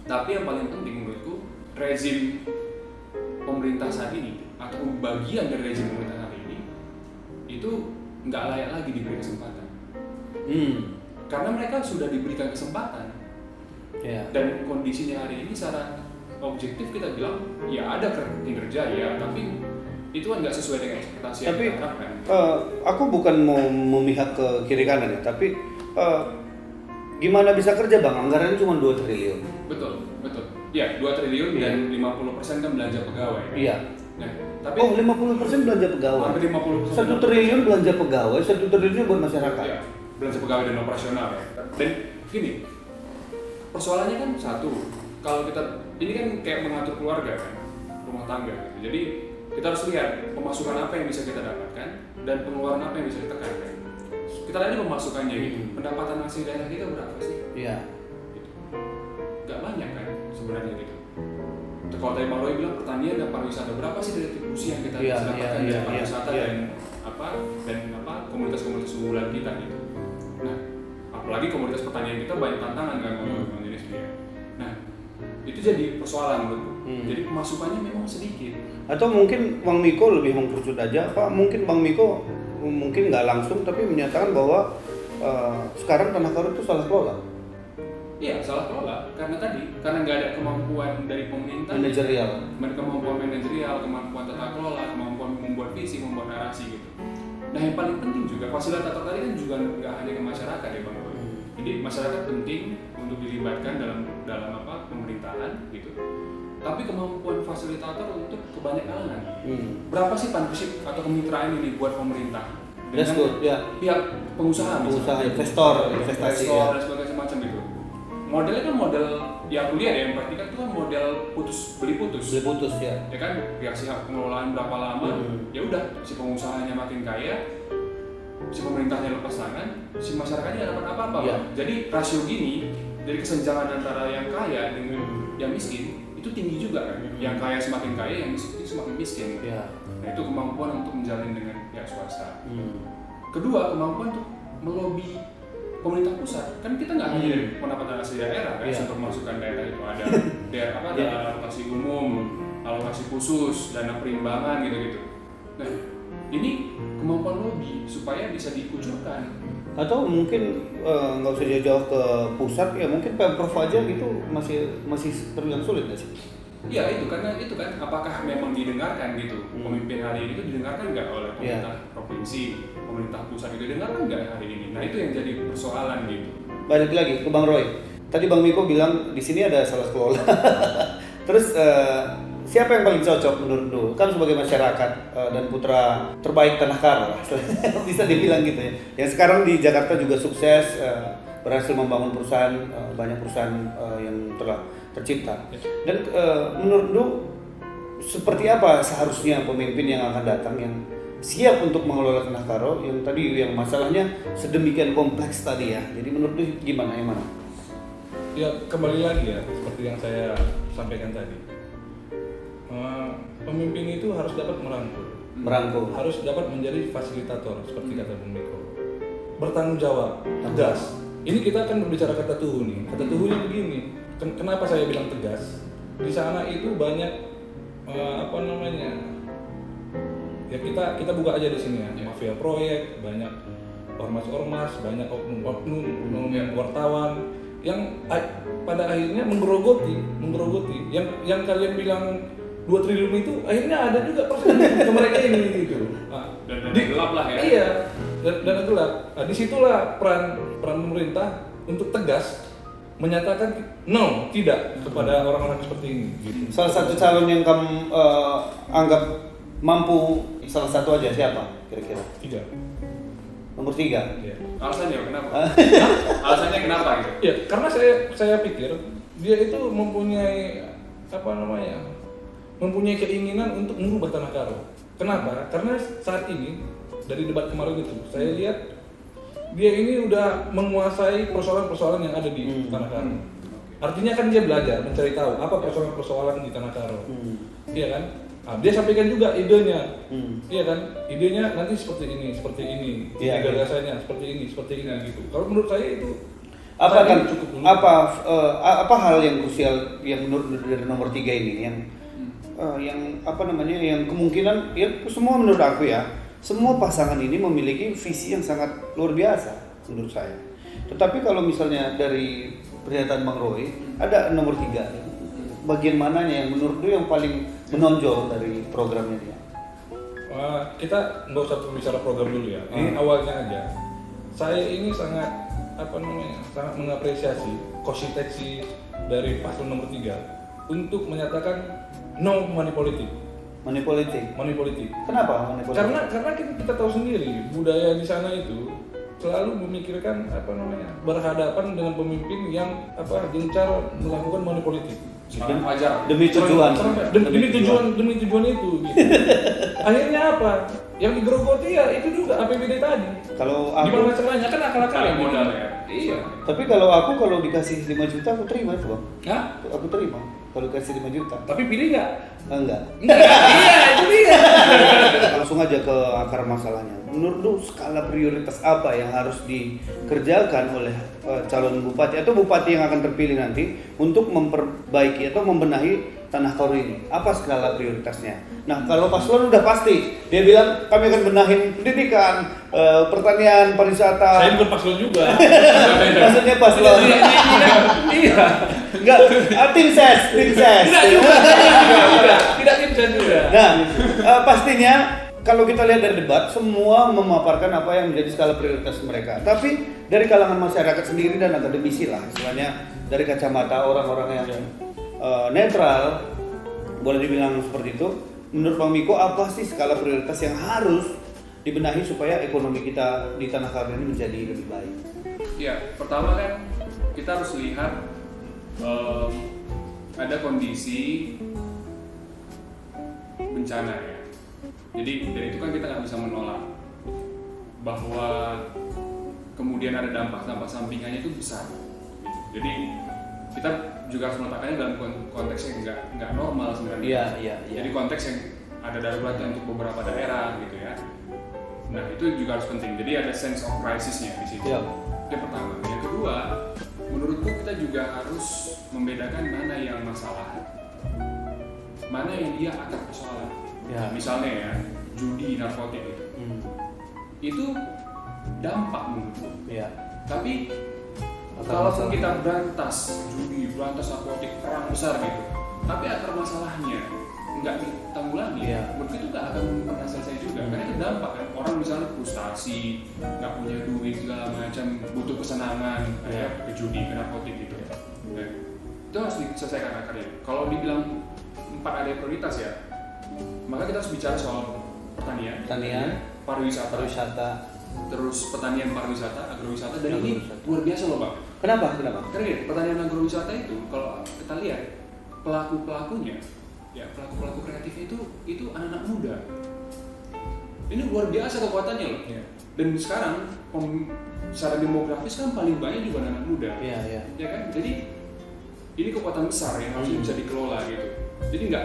B: Tapi yang paling penting menurutku rezim pemerintah saat ini atau bagian dari rezim pemerintah saat ini itu nggak layak lagi diberi kesempatan. Karena mereka sudah diberikan kesempatan. Dan kondisinya hari ini secara objektif kita bilang ya ada kinerja ya, tapi itu kan nggak sesuai dengan ekspektasi yang kita harapkan.
A: Aku bukan mau memihak ke kiri kanan ya, tapi gimana bisa kerja Bang? Anggarannya cuma 2 triliun.
B: Betul. Ya, 2 triliun dan 50% kan belanja pegawai. Kan?
A: Iya.
B: Nah, tapi
A: 50% belanja pegawai.
B: Hampir 50%.
A: 1 triliun belanja pegawai, 1 triliun buat masyarakat.
B: Iya, belanja pegawai dan operasional ya. Dan gini, persoalannya kan satu, kalau kita ini kan kayak mengatur keluarga kan, rumah tangga gitu. Jadi kita harus lihat pemasukan apa yang bisa kita dapatkan dan pengeluaran apa yang bisa kita tekankan. Kita lihat pemasukannya gitu. Pendapatan asli daerah kita berapa sih?
A: Iya.
B: Gitu. Gak banyak kan sebenarnya gitu. Kalau tadi Pak Roy bilang pertanian dan pariwisata, berapa sih dari kontribusi yang kita bisa dapatkan dari pariwisata dan komunitas-komunitas unggulan kita gitu. Nah, apalagi komunitas pertanian kita banyak tantangan kan Bang Jenis dia. Nah, itu jadi persoalan menurutku. Jadi pemasukannya memang sedikit.
A: Atau mungkin Bang Miko lebih mengkerucut aja, apa mungkin Bang Miko mungkin nggak langsung tapi menyatakan bahwa sekarang Tanah Karo itu salah kelola.
B: Iya, salah kelola karena nggak ada kemampuan dari pemerintah, kemampuan manajerial, kemampuan tata kelola, kemampuan membuat visi, membuat narasi gitu. Nah, yang paling penting juga fasilitator tadi kan juga nggak hanya ke masyarakat ya Bang Roy. Jadi masyarakat penting untuk dilibatkan dalam pemerintahan gitu. Tapi kemampuan fasilitator untuk kebanyak kalangan. Berapa sih partnership atau kemitraan ini buat pemerintah dengan pihak pengusaha,
A: investor, investasi
B: dan sebagainya macam itu. Modelnya kan model yang aku lihat ya, yang praktikan itu kan model beli putus ya kan, ya siap pengelolaan berapa lama, ya udah si pengusahanya makin kaya, si pemerintahnya lepas tangan, si masyarakatnya nggak dapat apa-apa. Jadi rasio gini dari kesenjangan antara yang kaya dengan yang miskin itu tinggi juga kan. Yang kaya semakin kaya, yang miskin semakin miskin. Nah, itu kemampuan untuk menjalin dengan pihak swasta. Kedua, kemampuan untuk melobi pemerintah pusat. Kan kita nggak hanya dari pendapatan asli daerah kan, sumber masukan daerah itu ada ada alokasi umum, alokasi khusus, dana perimbangan gitu-gitu. Nah, ini kemampuan lobi supaya bisa dikucurkan.
A: Atau mungkin nggak usah jauh-jauh ke pusat ya, mungkin Pemprov aja gitu masih terbilang sulit nggak sih?
B: Iya, itu kan apakah memang didengarkan gitu, pemimpin hari ini itu didengarkan nggak oleh pemerintah provinsi, pemerintah pusat itu didengarkan nggak hari ini? Nah, itu yang jadi persoalan gitu.
A: Balik lagi ke Bang Roy, tadi Bang Miko bilang di sini ada salah kelola. Terus siapa yang paling cocok menurut lu? Kan sebagai masyarakat dan putra terbaik Tanah Karo bisa dibilang gitu ya. Yang sekarang di Jakarta juga sukses, berhasil membangun perusahaan, banyak perusahaan yang telah tercipta. Dan menurut lu seperti apa seharusnya pemimpin yang akan datang yang siap untuk mengelola Tanah Karo yang tadi yang masalahnya sedemikian kompleks tadi ya. Jadi menurut lu gimana yang mana?
C: Ya kembali lagi ya seperti yang saya sampaikan tadi. Pemimpin itu harus dapat merangkul, harus dapat menjadi fasilitator seperti kata Bung Miko, bertanggung jawab, tegas. Ini kita akan berbicara kata tuhu nih. Kata tuhunya begini. Kenapa saya bilang tegas? Di sana itu banyak ya kita buka aja di sini ya. Mafia proyek, banyak ormas-ormas, banyak oknum wartawan yang pada akhirnya menggerogoti. Yang kalian bilang 2 triliun itu akhirnya ada juga persen ke mereka ini gitu.
B: Dan gelap lah ya.
C: Iya, dan gelap. Nah, disitulah peran pemerintah untuk tegas menyatakan tidak kepada orang-orang seperti ini. Gitu.
A: Salah satu calon yang kamu anggap mampu, salah satu aja siapa kira-kira?
C: 3.
A: Nomor 3.
C: Iya.
B: Alasannya kenapa? Alasannya kenapa gitu?
C: Ya, karena saya pikir dia itu mempunyai mempunyai keinginan untuk mengubah Tanah Karo. Kenapa? Karena saat ini dari debat kemarin itu saya lihat dia ini udah menguasai persoalan-persoalan yang ada di Tanah Karo. Artinya kan dia belajar mencari tahu apa persoalan-persoalan di Tanah Karo. Iya kan? Nah, dia sampaikan juga idenya. Iya kan? Idenya nanti seperti ini.
A: Iya,
C: Gagasannya seperti ini gitu. Kalau menurut saya itu
A: Apa kan
C: cukup dulu.
A: apa hal yang krusial yang menurut dari nomor 3 ini yang apa namanya yang kemungkinan ya semua menurut aku ya semua pasangan ini memiliki visi yang sangat luar biasa menurut saya. Tetapi kalau misalnya dari pernyataan Bang Roy ada nomor 3 bagian mananya yang menurut lu yang paling menonjol dari programnya dia?
C: Kita nggak usah bicara program dulu ya. Ini awalnya aja. Saya ini sangat sangat mengapresiasi konsistensi dari paslon nomor 3 untuk menyatakan no money politik.
A: Money politik. Kenapa money politik?
C: Karena kita tahu sendiri budaya di sana itu selalu memikirkan berhadapan dengan pemimpin yang gencar melakukan money politik.
A: Demi tujuan itu gitu.
C: Akhirnya apa? Yang digerogoti ya itu juga APBD tadi.
A: Kalau
C: Gimana
A: aku
C: caranya kan akal-akal
B: Cari modal ya.
C: Iya.
A: tapi kalau dikasih 5 juta aku terima itu Bang.
C: Hah?
A: Aku terima kalau dikasih 5 juta.
C: Tapi pilih nggak?
A: Enggak.
C: Iya, itu dia.
A: Langsung aja ke akar masalahnya. Menurut lu skala prioritas apa yang harus dikerjakan oleh calon bupati atau bupati yang akan terpilih nanti untuk memperbaiki atau membenahi Tanah Karo ini? Apa skala prioritasnya? Nah, kalau paslon udah pasti, dia bilang kami akan benahin pendidikan, pertanian, pariwisata.
C: Saya bukan paslon juga.
A: Maksudnya paslon.
C: Iya.
A: Enggak, tim ses.
C: Tidak tim ses juga.
A: Nah, pastinya kalau kita lihat dari debat, semua memaparkan apa yang menjadi skala prioritas mereka. Tapi dari kalangan masyarakat sendiri dan akademisi lah, istilahnya dari kacamata orang-orang yang netral, boleh dibilang seperti itu. Menurut Bang Miko, apa sih skala prioritas yang harus dibenahi supaya ekonomi kita di Tanah Karo ini menjadi lebih baik?
B: Ya, pertama kan kita harus lihat ada kondisi bencana ya. Jadi dari itu kan kita nggak bisa menolak bahwa kemudian ada dampak sampingannya itu besar. Jadi kita juga harus meletakkannya dalam konteks yang nggak normal sebenarnya.
A: Iya.
B: Jadi konteks yang ada daruratnya untuk beberapa daerah gitu ya. Nah itu juga harus penting. Jadi ada sense of crisisnya di situ.
A: Iya.
B: Yang pertama. Yang kedua, menurutku kita juga harus membedakan mana yang masalah, mana yang dia akar persoalan.
A: Ya.
B: Misalnya ya judi, narkotik gitu. Itu dampak menurutku.
A: Iya.
B: Tapi
A: Akar
B: kalaupun
A: masalah.
B: kita berantas judi, berantas narkotik, perang besar gitu, tapi akar masalahnya nggak ditanggulangi, menurut itu nggak akan pernah selesai juga. Karena itu dampak kan, orang misalnya frustasi, nggak punya duit segala macam, butuh kesenangan, kayak ke judi, ke narkotik gitu. Nah, itu harus diselesaikan akarnya. Kalau dibilang 4 ada prioritas ya, maka kita harus bicara soal pertanian, pariwisata, terus pertanian, pariwisata, agrowisata, dan ini luar biasa loh Bang.
A: Kenapa?
B: Karena pertanian agrowisata itu kalau kita lihat pelaku-pelakunya, ya pelaku kreatifnya itu anak-anak muda. Ini luar biasa kekuatannya loh. Dan sekarang secara demografis kan paling banyak juga anak muda.
A: Iya.
B: Ya kan? Jadi ini kekuatan besar yang harusnya bisa dikelola gitu. Jadi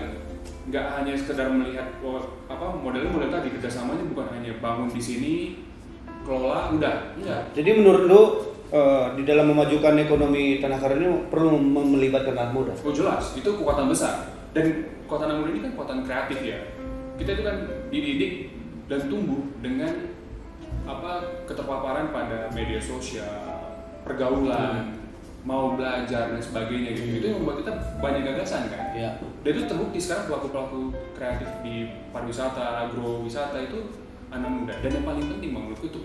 B: nggak hanya sekedar melihat model tadi, kerjasamanya bukan hanya bangun di sini, kelola udah. Enggak.
A: Jadi menurut lu di dalam memajukan ekonomi Tanah Karo ini perlu melibatkan anak muda?
B: Oh jelas, itu kekuatan besar. Dan kekuatan anak muda ini kan kekuatan kreatif ya. Kita itu kan dididik dan tumbuh dengan keterpaparan pada media sosial, pergaulan, mau belajar dan sebagainya gitu. Itu yang membuat kita banyak gagasan kan.
A: Iya.
B: Dan itu terbukti sekarang pelaku-pelaku kreatif di pariwisata, agrowisata itu anak muda. Dan yang paling penting menurutku itu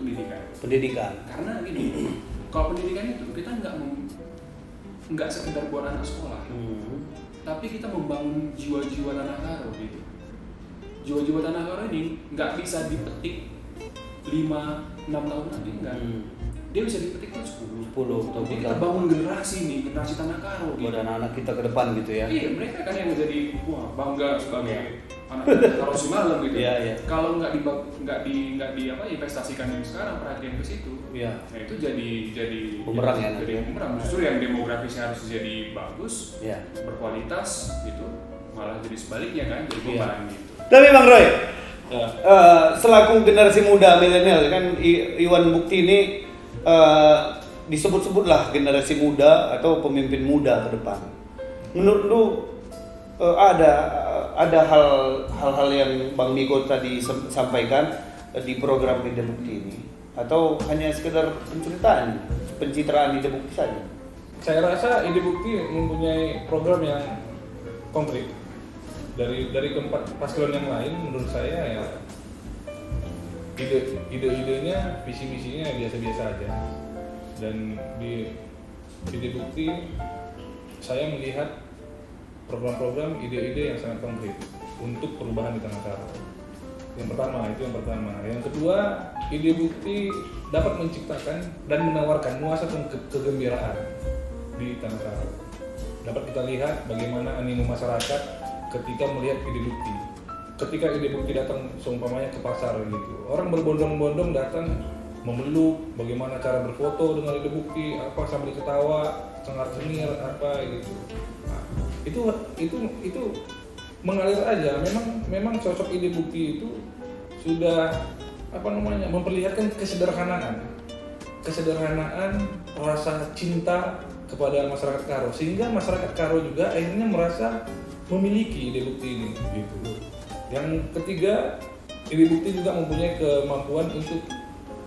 B: pendidikan. Karena gini, kalau pendidikan itu kita nggak sekedar buat anak sekolah, tapi kita membangun jiwa-jiwa Tanah Karo gitu. Jiwa-jiwa Tanah Karo ini nggak bisa dipetik 5-6 tahun lagi, enggak. Dia bisa dipetik tuh 10 tahun. Jadi kita bangun generasi Tanah Karo
A: buat anak-anak kita ke depan gitu ya.
B: Iya, mereka kan yang menjadi bangga sebagai anak Karo semalam gitu. Kalau nggak investasikan yang sekarang perhatian ke situ, nah itu jadi
A: bumerang ya.
B: Jadi bumerang. Justru yang demografisnya harus jadi bagus, berkualitas gitu, malah jadi sebaliknya kan, jadi beban gitu.
A: Tapi Bang Roy, selaku generasi muda milenial kan Iwan Bukti ini disebut-sebutlah generasi muda atau pemimpin muda ke depan. Menurut lu ada hal-hal yang Bang Miko tadi sampaikan di program Ide Bukti ini, atau hanya sekedar pencitraan Ide Bukti saja?
C: Saya rasa Ide Bukti mempunyai program yang konkret. Dari keempat paslon yang lain, menurut saya ya ide-idenya, visi misinya biasa-biasa aja. Dan di Ide Bukti saya melihat program-program, ide-ide yang sangat konkret untuk perubahan di Tanah Karo. Yang pertama. Yang kedua, Ide Bukti dapat menciptakan dan menawarkan nuansa kegembiraan di Tanah Karo. Dapat kita lihat bagaimana animo masyarakat ketika melihat Ide Bukti. Ketika Ide Bukti datang seumpamanya ke pasar gitu, orang berbondong-bondong datang memeluk, bagaimana cara berfoto dengan Ide Bukti, apa sambil ketawa, cengar-cengir apa gitu. Nah, itu mengalir aja. Memang sosok Ide Bukti itu sudah memperlihatkan kesederhanaan, rasa cinta kepada masyarakat Karo, sehingga masyarakat Karo juga akhirnya merasa memiliki Ide Bukti ini gitu. Yang ketiga, Ide Bukti juga mempunyai kemampuan untuk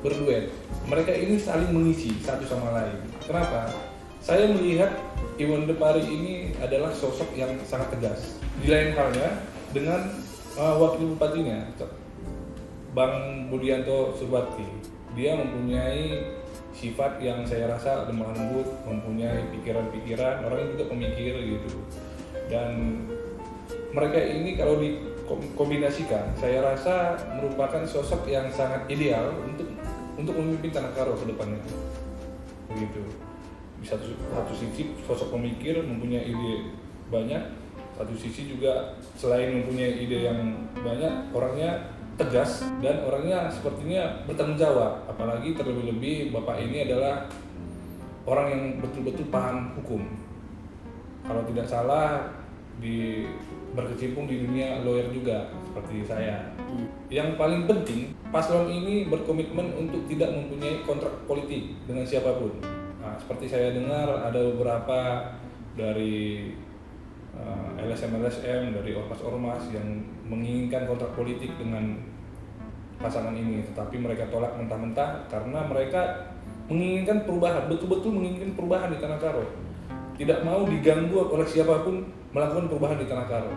C: berduet. Mereka ini saling mengisi satu sama lain. Kenapa? Saya melihat Iwan Depari ini adalah sosok yang sangat tegas. Di lain halnya dengan wakil bupatinya, Bang Budianto Subakti. Dia mempunyai sifat yang saya rasa lemah lembut, mempunyai pikiran-pikiran, orang juga pemikir gitu. Dan mereka ini kalau dikombinasikan, saya rasa merupakan sosok yang sangat ideal untuk memimpin Tanah Karo ke depannya. Begitu. Di satu sisi sosok pemikir, mempunyai ide banyak, satu sisi juga selain mempunyai ide yang banyak, orangnya tegas dan orangnya sepertinya bertanggung jawab. Apalagi terlebih-lebih Bapak ini adalah orang yang betul-betul paham hukum. Kalau tidak salah berkecimpung di dunia lawyer juga seperti saya. Yang paling penting, paslon ini berkomitmen untuk tidak mempunyai kontrak politik dengan siapapun. Nah, seperti saya dengar ada beberapa dari LSM, dari ormas-ormas yang menginginkan kontrak politik dengan pasangan ini, tetapi mereka tolak mentah-mentah karena mereka menginginkan perubahan, betul-betul menginginkan perubahan di Tanah Karo. Tidak mau diganggu oleh siapapun melakukan perubahan di Tanah Karo.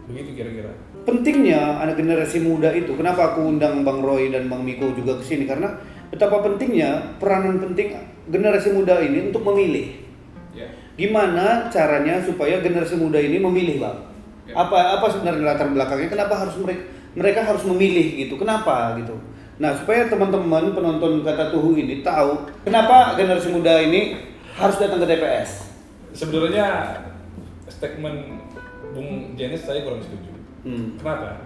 C: Begitu kira-kira.
A: Pentingnya anak generasi muda itu, kenapa aku undang Bang Roy dan Bang Miko juga ke sini, karena betapa pentingnya peranan penting generasi muda ini untuk memilih. Gimana caranya supaya generasi muda ini memilih, Bang? Apa sebenarnya latar belakangnya? Kenapa harus mereka harus memilih gitu? Kenapa gitu? Nah, supaya teman-teman penonton Kata Tuhu ini tahu kenapa generasi muda ini harus datang ke TPS.
C: Sebenarnya statement Bung Jenis saya kurang setuju. Kenapa?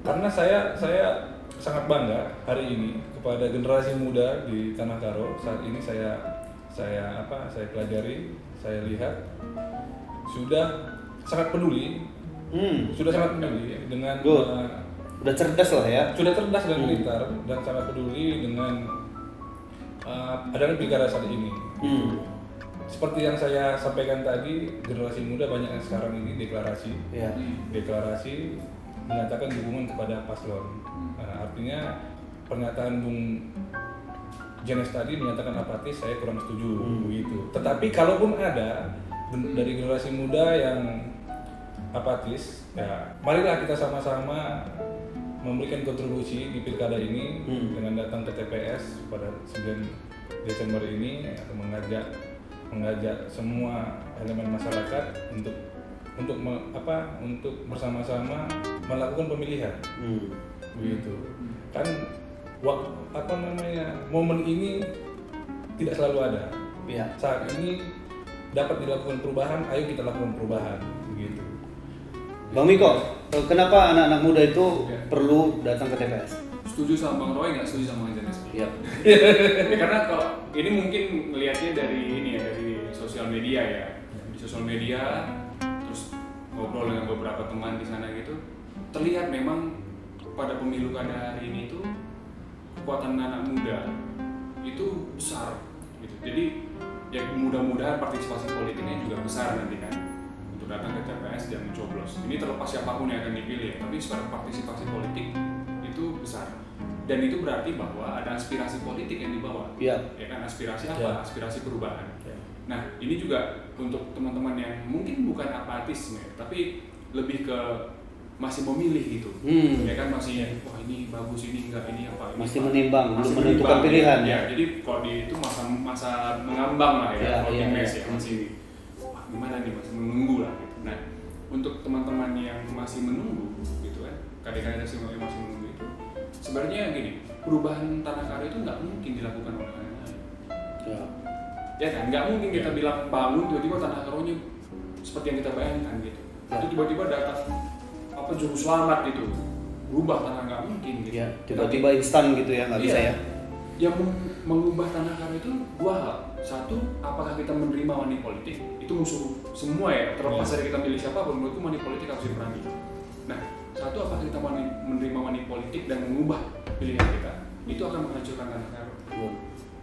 C: Karena saya sangat bangga hari ini kepada generasi muda di Tanah Karo. Saat ini saya pelajari, saya lihat sudah sangat peduli, dengan
A: udah cerdas lah ya.
C: Sudah cerdas dan pintar dan sangat peduli dengan adanya pilkada saat ini. Seperti yang saya sampaikan tadi, generasi muda banyak yang sekarang ini deklarasi menyatakan dukungan kepada paslon. Artinya pernyataan Bung Jenes tadi menyatakan apatis, saya kurang setuju begitu. Tetapi kalaupun ada dari generasi muda yang apatis, ya marilah kita sama-sama memberikan kontribusi di pilkada ini dengan datang ke TPS pada 9 Desember ini atau mengajak semua elemen masyarakat untuk bersama-sama melakukan pemilihan. Begitu. Kan momen ini tidak selalu ada. Saat ini dapat dilakukan perubahan, ayo kita lakukan perubahan begitu.
A: Bang Miko, kenapa anak-anak muda itu perlu datang ke TPS?
B: Setuju sama Bang Roy, nggak setuju sama Bang Janes?
A: Iya.
B: Ya, karena kalau ini mungkin melihatnya dari ini ya, dari sosial media ya. Di sosial media, terus ngobrol dengan beberapa teman di sana gitu, terlihat memang pada pemilu kada hari ini tuh kekuatan anak muda itu besar gitu. Jadi ya mudah-mudahan partisipasi politiknya juga besar nanti kan untuk datang ke TPS dan mencoblos. Ini terlepas siapapun yang akan dipilih, tapi secara partisipasi politik itu besar. Dan itu berarti bahwa ada aspirasi politik yang dibawa.
A: Iya.
B: Ya kan, aspirasi apa?
A: Ya.
B: Aspirasi perubahan.
A: Ya.
B: Nah, ini juga untuk teman-teman yang mungkin bukan apatis nih, tapi lebih ke masih memilih gitu. Ya kan, masih wah ini bagus, ini enggak, ini apa, ini
A: Masih
B: apa.
A: menimbang,
B: Masih
A: belum menentukan
B: menimbang,
A: pilihan.
B: ya. Jadi kalau di itu masa mengambang lah ya, voting base ya, masih wah gimana nih, masih menunggu lah gitu. Nah, untuk teman-teman yang masih menunggu gitu kan, kadang-kadang yang masih menunggu itu sebenarnya gini, perubahan Tanah Karo itu nggak mungkin dilakukan oleh orang lain. Ya kan, nggak mungkin kita bilang bangun tiba-tiba Tanah Karonya seperti yang kita bayangkan gitu. Itu tiba-tiba datang apa juru selamat gitu, berubah tanah, nggak mungkin gitu.
A: Ya, tiba-tiba instan gitu ya, nggak bisa ya.
B: Yang mengubah Tanah Karo itu dua hal. Satu, apakah kita menerima money politik? Itu musuh semua ya, terlepas dari kita milih siapapun, menurutku money politik harus diperangi. Nah, satu, apakah kita menerima money politik dan mengubah pilihan kita? Itu akan menghancurkan Tanah Karo.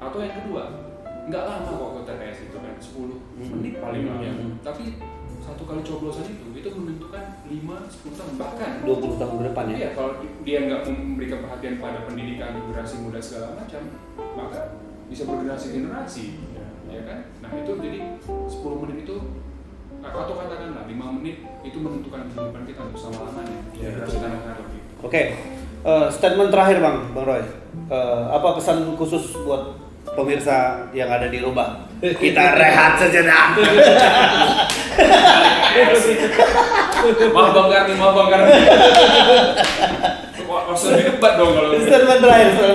B: Atau yang kedua, nggak lama kok ke TPS itu kan, 10 menit paling lama. Tapi satu kali coblosan itu menentukan 5-10 tahun, bahkan
A: 20 tahun ke depan ya.
B: iya, kalau dia nggak memberikan perhatian pada pendidikan generasi muda segala macam, maka bisa bergenerasi ya kan. Nah itu jadi 10 menit itu, atau katakanlah 5 menit itu menentukan kehidupan kita untuk selama-lamanya generasi Tanah Karo gitu.
A: Oke, statement terakhir Bang Roy. Apa pesan khusus buat pemirsa yang ada di rumah? Kita rehat sejenak.
B: Maaf Bang Karni. Langsung debat dong kalau
A: Statement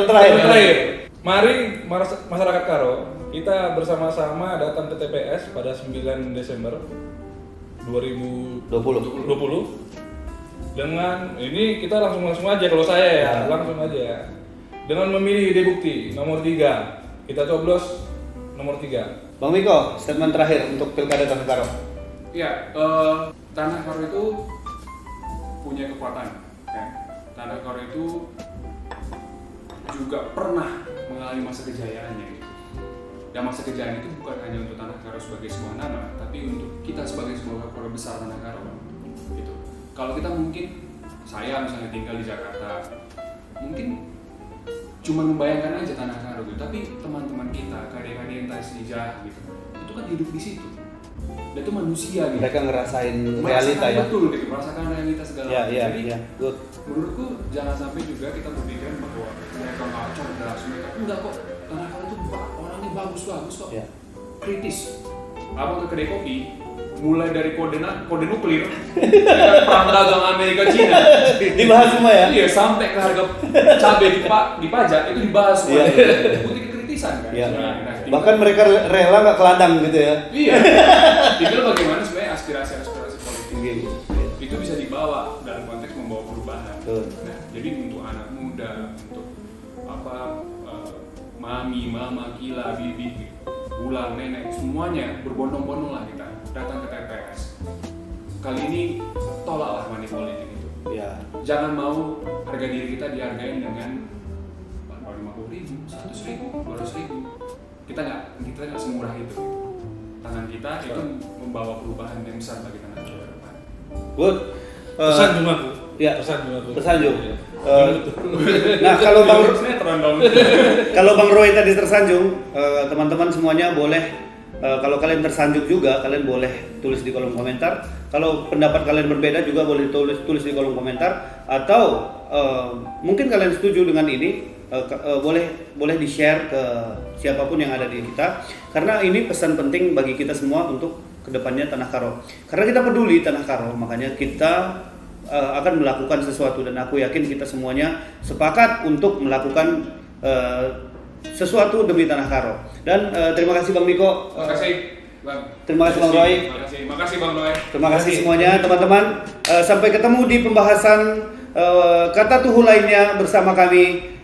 A: terakhir.
C: Mari masyarakat Karo, kita bersama-sama datang ke TPS pada 9 Desember 2020. Dengan ini kita langsung aja, kalau saya ya, langsung aja. Dengan memilih ide bukti nomor 3. Kita coblos nomor 3.
A: Bang Miko, statement terakhir untuk Pilkada Tanah Karo.
B: Ya, Tanah Karo itu punya kekuatan kan? Tanah Karo itu juga pernah mengalami masa kejayaannya gitu. Dan masa kejayaan itu bukan hanya untuk Tanah Karo sebagai sebuah nama, tapi untuk kita sebagai sebuah keluarga besar Tanah Karo gitu. Kalau kita mungkin, saya misalnya tinggal di Jakarta, mungkin cuma membayangkan aja Tanah Karo gitu, tapi teman-teman kita, kadang-kadang yang Taslijah gitu, itu kan hidup di situ. Dan itu manusia gitu.
A: Mereka ngerasain realita ya.
B: Betul gitu, merasakan realita segala macam. Jadi
A: good.
B: menurutku jangan sampai juga kita berpikiran bahwa mereka nggak cerdas, mereka enggak kok. Tanah Karo itu orangnya bagus kok.
A: Ya.
B: Kritis. Abang ke kedai kopi, mulai dari kode nuklir, perang dagang Amerika Cina,
A: Dibahas semua ya.
B: iya, sampai ke harga cabai dipajak itu dibahas semua. Bukti kekritisan kan.
A: Ya.
B: Nah,
A: Bahkan mereka rela nggak ke ladang gitu ya.
B: iya. Tinggal bagaimana sebenarnya aspirasi politik itu bisa dibawa dalam konteks membawa perubahan. Nah, jadi untuk anak muda, untuk mami, mama, kila, bibi, bulan, nenek, semuanya berbondong-bondong lah kita datang ke TPS. Kali ini tolaklah money politik itu.
A: Ya.
B: Jangan mau harga diri kita dihargain dengan 50.000, 100.000, 200.000. Kita nggak semurah itu. Tangan kita itu membawa perubahan yang besar bagi tanah ke depan.
A: Good.
C: Tersanjung aku.
A: Ya. Tersanjung.
C: Iya.
A: Nah kalau
B: Kalau
A: Bang Roy tadi tersanjung, teman-teman semuanya boleh, kalau kalian tersanjung juga, kalian boleh tulis di kolom komentar. Kalau pendapat kalian berbeda juga boleh tulis di kolom komentar. Atau mungkin kalian setuju dengan ini, boleh di-share ke siapapun yang ada di kita. Karena ini pesan penting bagi kita semua untuk kedepannya Tanah Karo. Karena kita peduli Tanah Karo, makanya kita akan melakukan sesuatu, dan aku yakin kita semuanya sepakat untuk melakukan sesuatu demi Tanah Karo. Dan terima kasih Bang Miko.
B: Terima kasih Bang.
A: Terima kasih Bang Roy.
B: Terima kasih Bang Roy.
A: Terima kasih semuanya teman-teman. Sampai ketemu di pembahasan kata tuhu lainnya bersama kami.